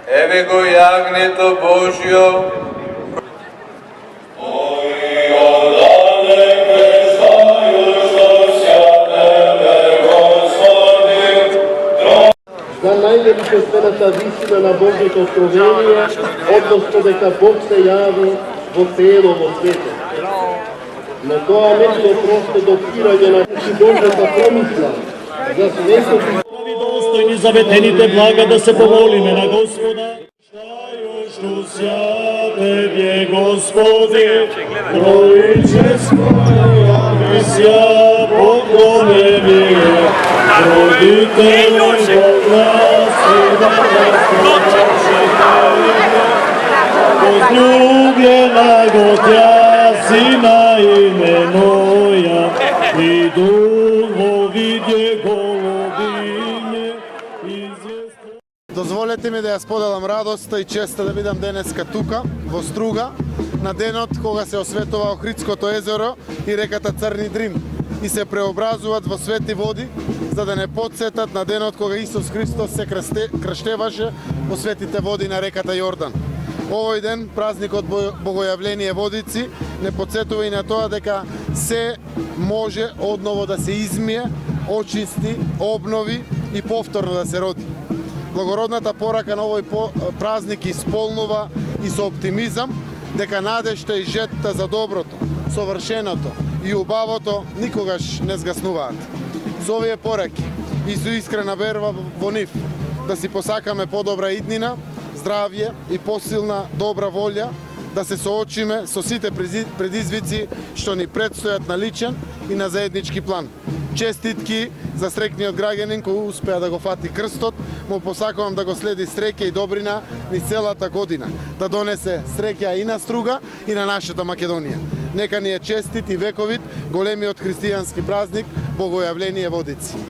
Еве го јагнето Божјо. За највеличествената вистина на Божјото откровение, односно дека Бог се јави во цело во светот. Но тоа не било просто допирање на Божјата промисла за светот. Достојни заветените блага да се помолиме на Господа. Што святен е Господи, троиче своја мисија поклонени, родителю Бог нас и да возлюбljena го Тя Сина именуја и дух виде голубиње известно. Дозволете ми да ја споделам радоста и честа да бидам денеска тука, во Струга, на денот кога се осветува Охридското езеро и реката Црни Дрим и се преобразуваат во свети води, за да не подсетат на денот кога Исус Христос се крштеваше во светите води на реката Јордан. Овој ден, празникот Богојавление Водици, не подсетува и на тоа дека се може одново да се измие, очисти, обнови и повторно да се роди. Благородната порака на овој празник исполнува и со оптимизам дека надежта и жетта за доброто, совршеното и убавото никогаш не згаснуваат. Со овие пораки и со искрена верба во нив да си посакаме подобра иднина, здравје и посилна добра волја, да се соочиме со сите предизвици што ни предстојат на личен и на заеднички план. Честитки за среќниот граѓанин кој успеа да го фати крстот, му посакувам да го следи среќа и добрина низ целата година, да донесе среќа и на Струга и на нашата Македонија. Нека ни е честит и вековит големиот христијански празник Богојавление Водици.